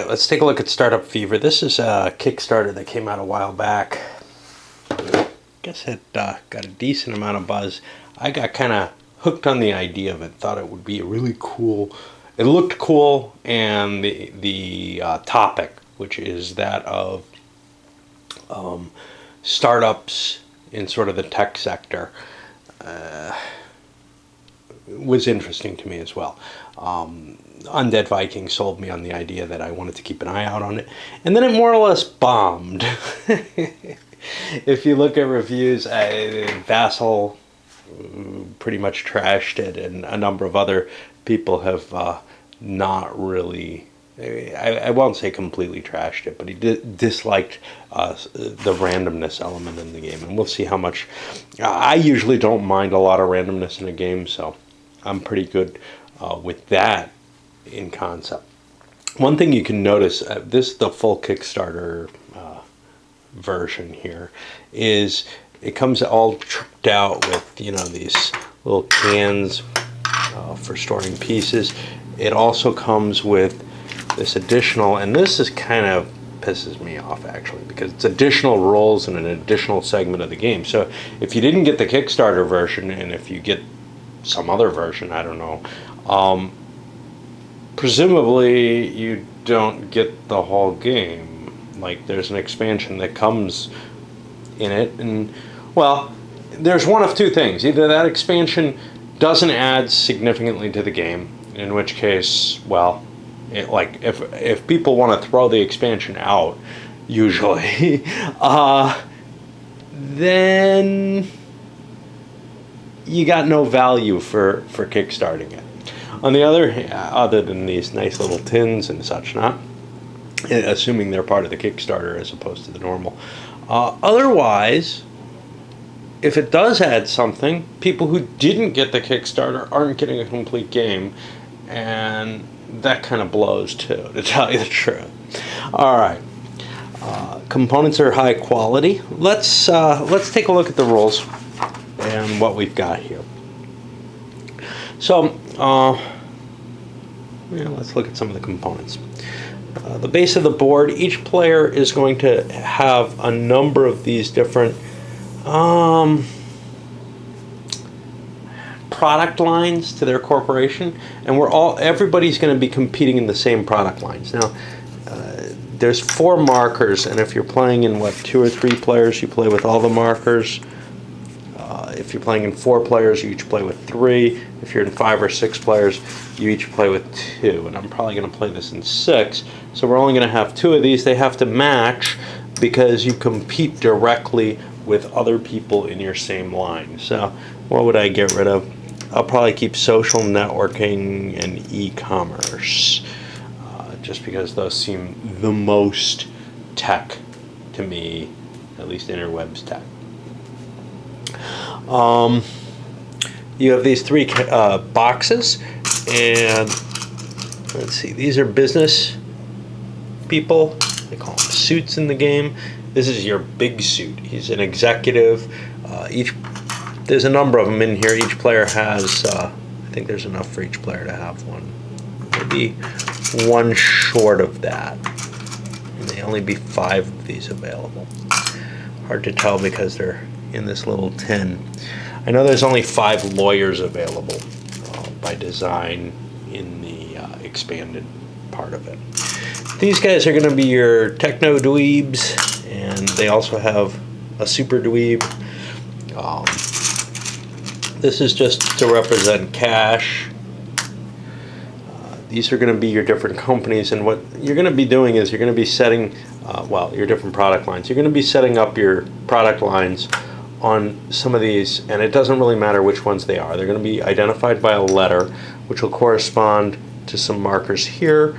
Let's take a look at Startup Fever. This is a Kickstarter that came out a while back. I guess it got a decent amount of buzz. I got kind of hooked on the idea of it. Thought it would be a really cool. It looked cool, and the topic, which is that of startups in sort of the tech sector, was interesting to me as well. Undead Viking sold me on the idea that I wanted to keep an eye out on it, and then it more or less bombed. If you look at reviews, Vassal pretty much trashed it, and a number of other people have not really, I won't say completely trashed it, but he disliked the randomness element in the game, and we'll see how much. I usually don't mind a lot of randomness in a game, so I'm pretty good with that in concept. One thing you can notice, this is the full Kickstarter version here, is it comes all tricked out with, these little cans for storing pieces. It also comes with this additional, and this is kind of pisses me off actually, because it's additional roles in an additional segment of the game. So if you didn't get the Kickstarter version, and if you get some other version, I don't know, presumably you don't get the whole game. Like, there's an expansion that comes in it, and well, there's one of two things. Either that expansion doesn't add significantly to the game, in which case, well, if people want to throw the expansion out, usually, then you got no value for kickstarting it. On the other than these nice little tins and such, not assuming they're part of the Kickstarter as opposed to the normal. Otherwise, if it does add something, people who didn't get the Kickstarter aren't getting a complete game, and that kind of blows too, to tell you the truth. All right, components are high quality. Let's take a look at the rules and what we've got here. So, let's look at some of the components. The base of the board, each player is going to have a number of these different product lines to their corporation, and everybody's going to be competing in the same product lines. Now, there's 4 markers, and if you're playing in 2 or 3 players, you play with all the markers. If you're playing in 4 players, you each play with 3. If you're in 5 or 6 players, you each play with 2. And I'm probably going to play this in 6. So we're only going to have 2 of these. They have to match because you compete directly with other people in your same line. So what would I get rid of? I'll probably keep social, networking, and e-commerce. Just because those seem the most tech to me, at least interwebs tech. You have these 3 boxes, and let's see, these are business people. They call them suits in the game. This is your big suit. He's an executive. There's a number of them in here. Each player has, I think there's enough for each player to have one. Maybe one short of that. And they only be 5 of these available. Hard to tell because they're in this little tin. I know there's only 5 lawyers available by design in the expanded part of it. These guys are going to be your techno dweebs, and they also have a super dweeb. This is just to represent cash. These are going to be your different companies, and what you're going to be doing is you're going to be setting, your different product lines. You're going to be setting up your product lines on some of these, and it doesn't really matter which ones they are. They're going to be identified by a letter, which will correspond to some markers here.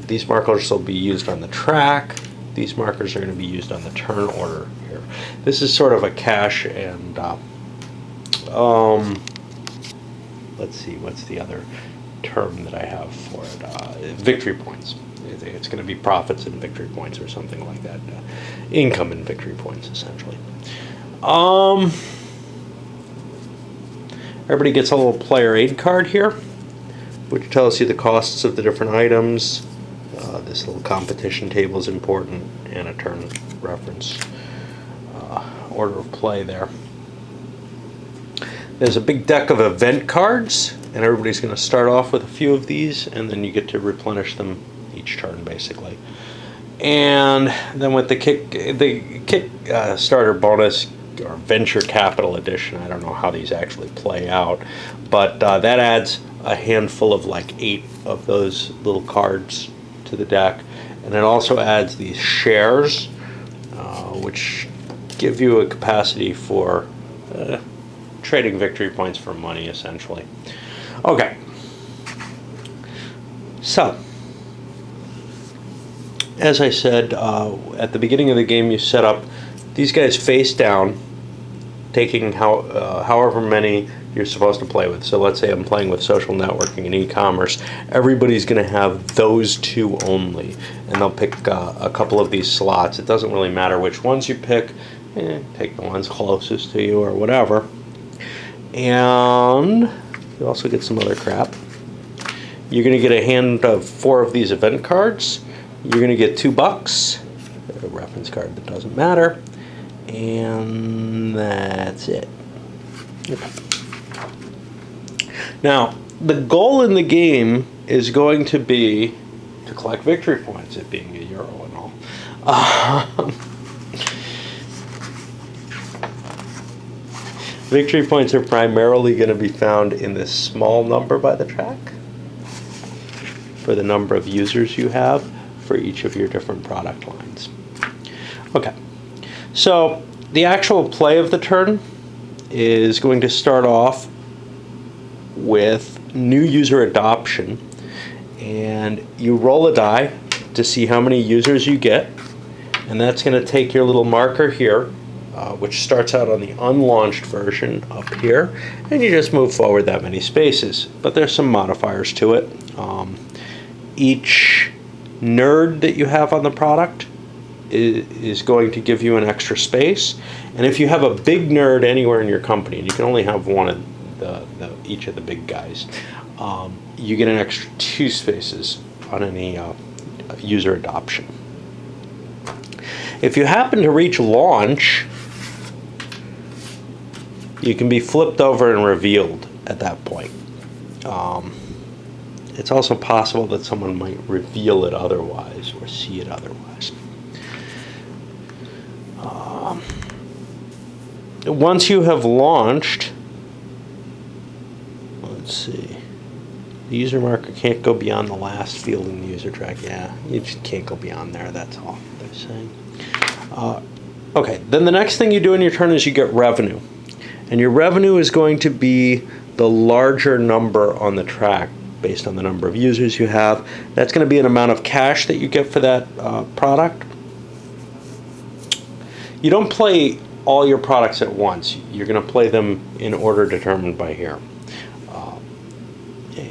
These markers will be used on the track. These markers are going to be used on the turn order here. This is sort of a cash and, let's see, what's the other term that I have for it? Victory points. It's going to be profits and victory points or something like that. Income and victory points, essentially. Everybody gets a little player aid card here, which tells you the costs of the different items, This little competition table is important, and a turn reference order of play there. There's a big deck of event cards, and everybody's going to start off with a few of these, and then you get to replenish them each turn, basically. And then with the kick starter bonus or venture capital edition, I don't know how these actually play out, but that adds a handful of like 8 of those little cards to the deck, and it also adds these shares, which give you a capacity for trading victory points for money, essentially. Okay, so as I said, at the beginning of the game, you set up these guys face down, taking however many you're supposed to play with. So let's say I'm playing with social networking and e-commerce. Everybody's going to have those 2 only, and they'll pick a couple of these slots. It doesn't really matter which ones you pick. Take the ones closest to you or whatever. And you also get some other crap. You're going to get a hand of 4 of these event cards. You're going to get $2, a reference card that doesn't matter, and that's it. Okay. Now, the goal in the game is going to be to collect victory points, it being €1 and all. Victory points are primarily going to be found in this small number by the track for the number of users you have for each of your different product lines. Okay, so the actual play of the turn is going to start off with new user adoption, and you roll a die to see how many users you get, and that's going to take your little marker here, which starts out on the unlaunched version up here, and you just move forward that many spaces. But there's some modifiers to it. Each nerd that you have on the product is going to give you an extra space, and if you have a big nerd anywhere in your company, and you can only have one of each of the big guys, you get an extra 2 spaces on any user adoption. If you happen to reach launch, you can be flipped over and revealed at that point. It's also possible that someone might reveal it otherwise or see it otherwise. Once you have launched, let's see, the user marker can't go beyond the last field in the user track. Yeah, you just can't go beyond there, that's all they're saying. Okay, then the next thing you do in your turn is you get revenue. And your revenue is going to be the larger number on the track based on the number of users you have. That's going to be an amount of cash that you get for that product. You don't play all your products at once. You're going to play them in order determined by here,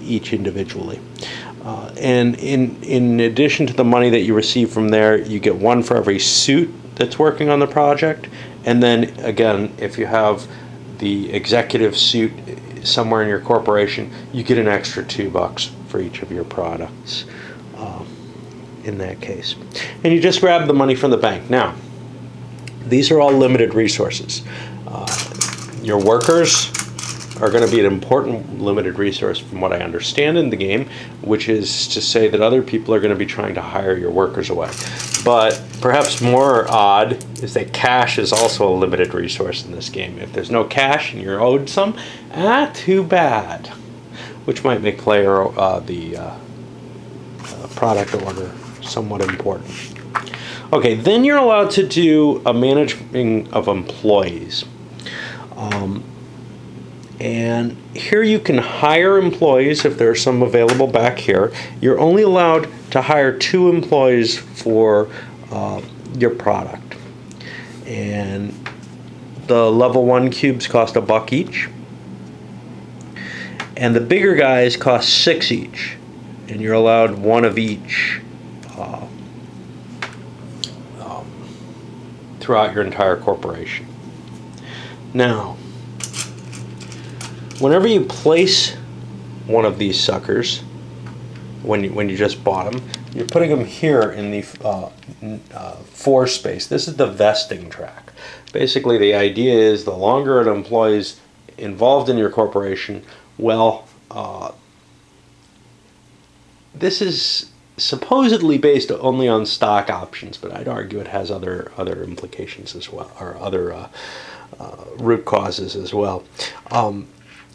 each individually. And in addition to the money that you receive from there, you get 1 for every suit that's working on the project. And then again, if you have the executive suit somewhere in your corporation, you get an extra $2 for each of your products in that case. And you just grab the money from the bank. Now, these are all limited resources. Your workers are going to be an important limited resource from what I understand in the game, which is to say that other people are going to be trying to hire your workers away. But perhaps more odd is that cash is also a limited resource in this game. If there's no cash and you're owed some, too bad. Which might make player the product order somewhat important. Okay, then you're allowed to do a managing of employees. And here you can hire employees if there are some available back here. You're only allowed to hire 2 employees for your product. And the level 1 cubes cost $1 each. And the bigger guys cost 6 each. And you're allowed 1 of each throughout your entire corporation. Now, whenever you place one of these suckers, when you just bought them, you're putting them here in the for space. This is the vesting track. Basically, the idea is the longer an employee's involved in your corporation, well, this is supposedly based only on stock options, but I'd argue it has other implications as well, or other root causes as well.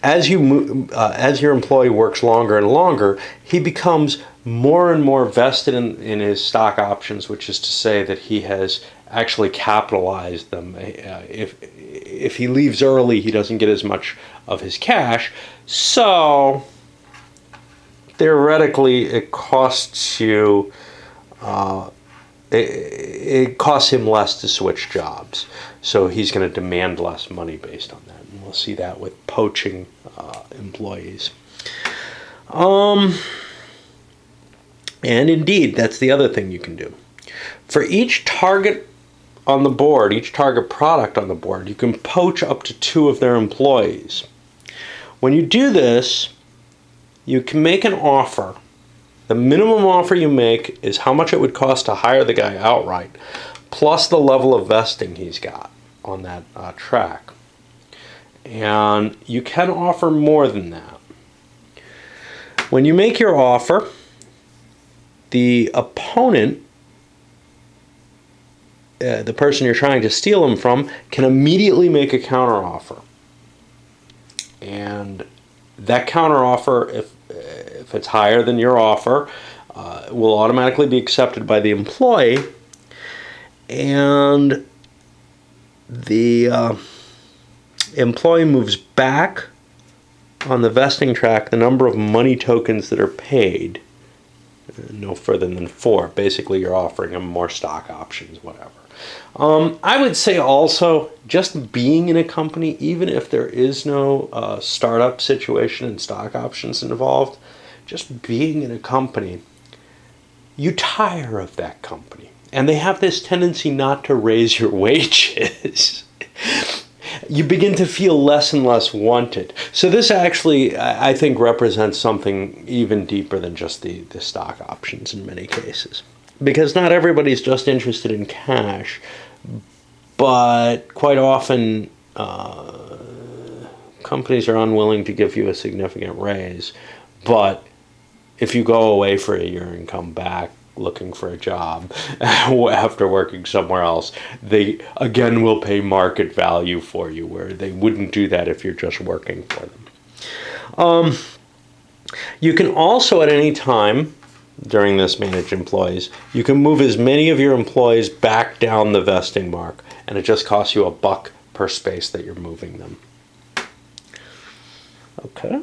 As your employee works longer and longer, he becomes more and more vested in his stock options, which is to say that he has actually capitalized them. If he leaves early, he doesn't get as much of his cash. So theoretically, it costs you. It costs him less to switch jobs, so he's going to demand less money based on that. And we'll see that with poaching employees. And indeed, that's the other thing you can do. For each target on the board, each target product on the board, you can poach up to 2 of their employees. When you do this, you can make an offer. The minimum offer you make is how much it would cost to hire the guy outright, plus the level of vesting he's got on that track. And you can offer more than that. When you make your offer, the opponent, the person you're trying to steal them from, can immediately make a counteroffer. And that counteroffer, if it's higher than your offer, will automatically be accepted by the employee, and the employee moves back on the vesting track the number of money tokens that are paid, no further than 4. Basically, you're offering them more stock options, whatever. I would say also, just being in a company, even if there is no startup situation and stock options involved, just being in a company, you tire of that company. And they have this tendency not to raise your wages. You begin to feel less and less wanted. So this actually, I think, represents something even deeper than just the stock options in many cases. Because not everybody's just interested in cash, but quite often companies are unwilling to give you a significant raise. But if you go away for a year and come back looking for a job after working somewhere else, they again will pay market value for you, where they wouldn't do that if you're just working for them. You can also at any time during this manage employees, you can move as many of your employees back down the vesting mark, and it just costs you $1 per space that you're moving them. Okay.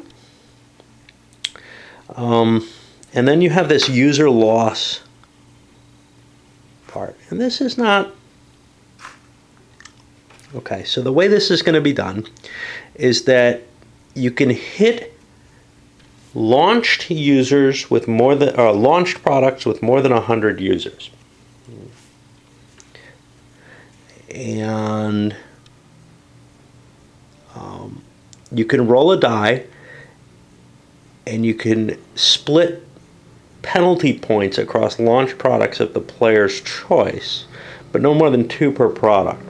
And then you have this user loss part. And this is not... Okay, so the way this is going to be done is that you can hit launched users with more than, launched products with more than 100 users. And you can roll a die, and you can split penalty points across launch products of the player's choice, but no more than 2 per product.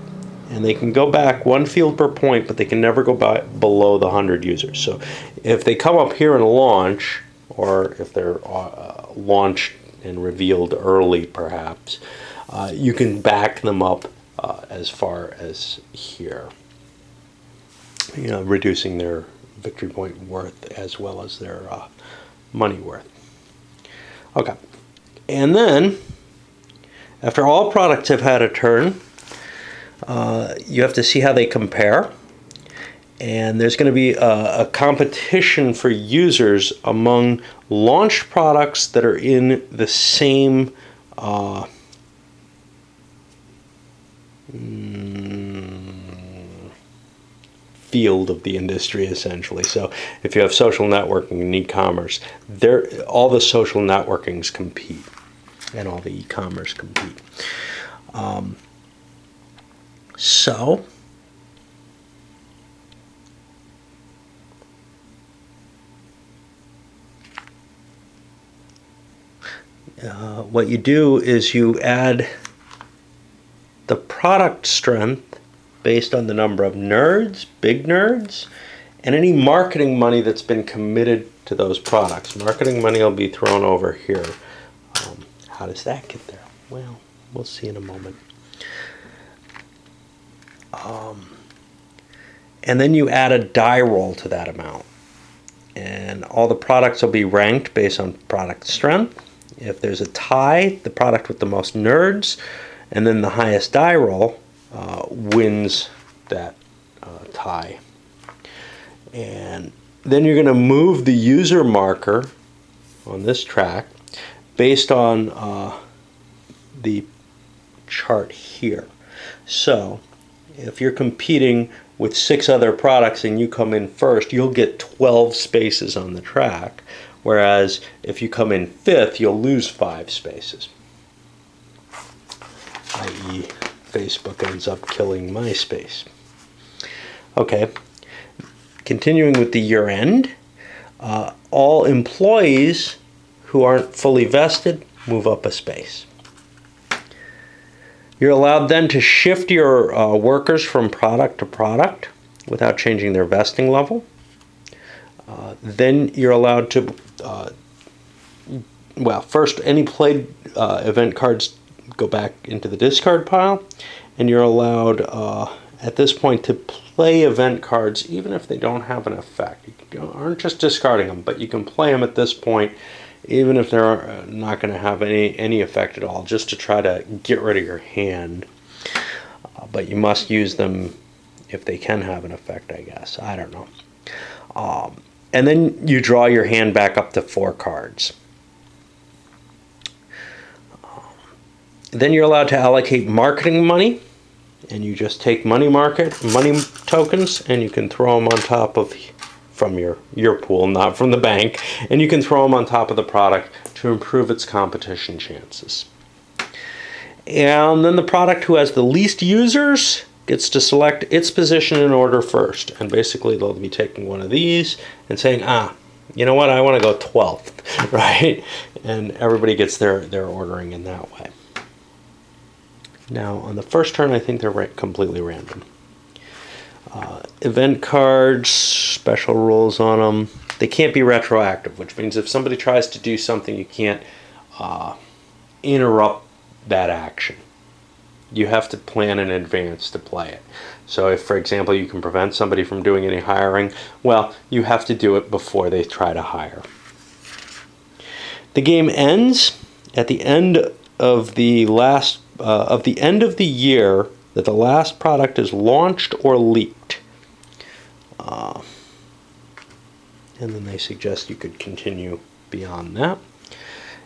And they can go back 1 field per point, but they can never go below the 100 users. So if they come up here and launch, or if they're launched and revealed early perhaps, you can back them up as far as here, reducing their victory point worth as well as their money worth. Okay, and then after all products have had a turn, you have to see how they compare, and there's going to be a competition for users among launched products that are in the same field of the industry, essentially. So if you have social networking and e-commerce, all the social networkings compete, and all the e-commerce compete. So what you do is you add the product strength based on the number of nerds, big nerds, and any marketing money that's been committed to those products. Marketing money will be thrown over here. How does that get there? Well, we'll see in a moment. And then you add a die roll to that amount. And all the products will be ranked based on product strength. If there's a tie, the product with the most nerds, and then the highest die roll wins that tie. And then you're going to move the user marker on this track based on the chart here. So if you're competing with 6 other products and you come in first, you'll get 12 spaces on the track, whereas if you come in 5th, you'll lose 5 spaces, i.e. Facebook ends up killing MySpace. Okay, continuing with the year end, all employees who aren't fully vested move up a space. You're allowed then to shift your workers from product to product without changing their vesting level. Then you're allowed to, first any played event cards go back into the discard pile, and you're allowed at this point to play event cards even if they don't have an effect. You aren't just discarding them, but you can play them at this point even if they're not going to have any effect at all, just to try to get rid of your hand. But you must use them if they can have an effect, I guess. I don't know. And then you draw your hand back up to 4 cards. Then you're allowed to allocate marketing money, and you just take money tokens, and you can throw them on top of, from your pool, not from the bank, and you can throw them on top of the product to improve its competition chances. And then the product who has the least users gets to select its position in order first, and basically they'll be taking one of these and saying, you know what, I want to go 12th, right? And everybody gets their ordering in that way. Now, on the first turn, I think they're completely random. Event cards, special rules on them. They can't be retroactive, which means if somebody tries to do something, you can't interrupt that action. You have to plan in advance to play it. So if, for example, you can prevent somebody from doing any hiring, well, you have to do it before they try to hire. The game ends at the end of the end of the year that the last product is launched or leaked. And then they suggest you could continue beyond that.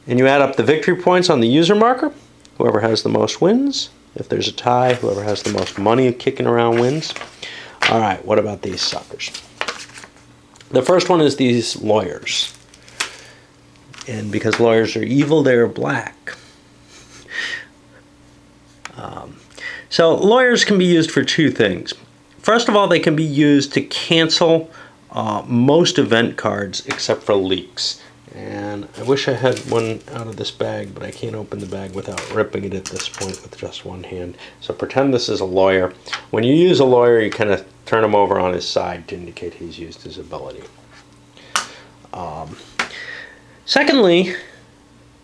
And you add up the victory points on the user marker. Whoever has the most wins. If there's a tie, whoever has the most money kicking around wins. All right, what about these suckers? The first one is these lawyers. And because lawyers are evil, they're black. So lawyers can be used for 2 things. First of all, they can be used to cancel most event cards except for leaks. And I wish I had one out of this bag, but I can't open the bag without ripping it at this point with just one hand. So pretend this is a lawyer. When you use a lawyer, you kind of turn him over on his side to indicate he's used his ability. Secondly,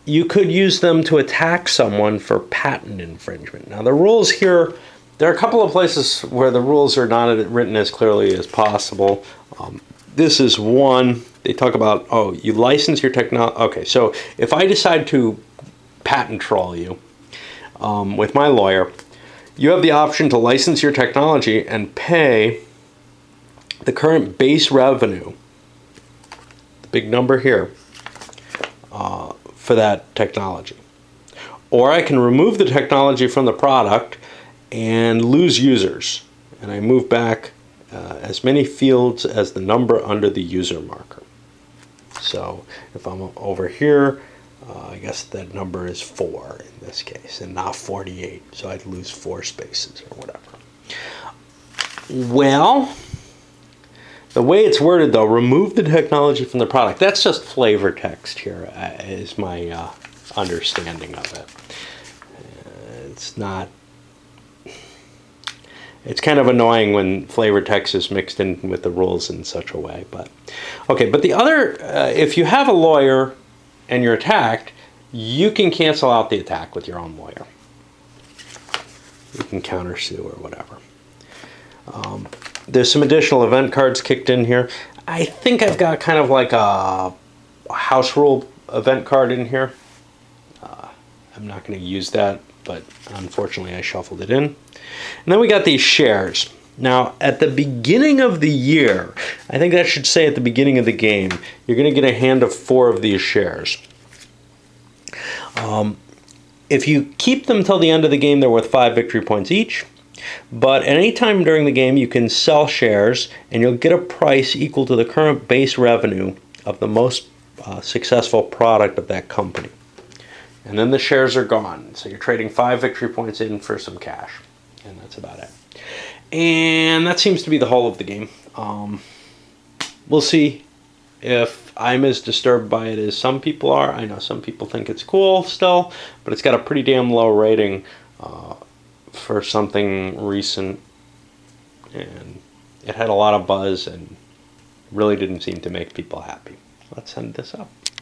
you could use them to attack someone for patent infringement. Now the rules here, there are a couple of places where the rules are not written as clearly as possible. This is one. They talk about, you license your technology. Okay, so if I decide to patent troll you with my lawyer, you have the option to license your technology and pay the current base revenue, the big number here, for that technology. Or I can remove the technology from the product and lose users. And I move back as many fields as the number under the user marker. So if I'm over here, I guess that number is 4 in this case, and not 48. So I'd lose 4 spaces or whatever. Well, the way it's worded though, remove the technology from the product. That's just flavor text here, is my understanding of it. It's not. It's kind of annoying when flavor text is mixed in with the rules in such a way. But okay, but the other, if you have a lawyer and you're attacked, you can cancel out the attack with your own lawyer. You can countersue or whatever. There's some additional event cards kicked in here. I think I've got kind of like a house rule event card in here. I'm not going to use that, but unfortunately I shuffled it in. And then we got these shares. Now, at the beginning of the year, I think that should say at the beginning of the game, you're going to get a hand of 4 of these shares. If you keep them till the end of the game, they're worth 5 victory points each. But at any time during the game, you can sell shares, and you'll get a price equal to the current base revenue of the most successful product of that company. And then the shares are gone. So you're trading 5 victory points in for some cash. And that's about it. And that seems to be the whole of the game. We'll see if I'm as disturbed by it as some people are. I know some people think it's cool still, but it's got a pretty damn low rating for something recent. And it had a lot of buzz and really didn't seem to make people happy. Let's end this up.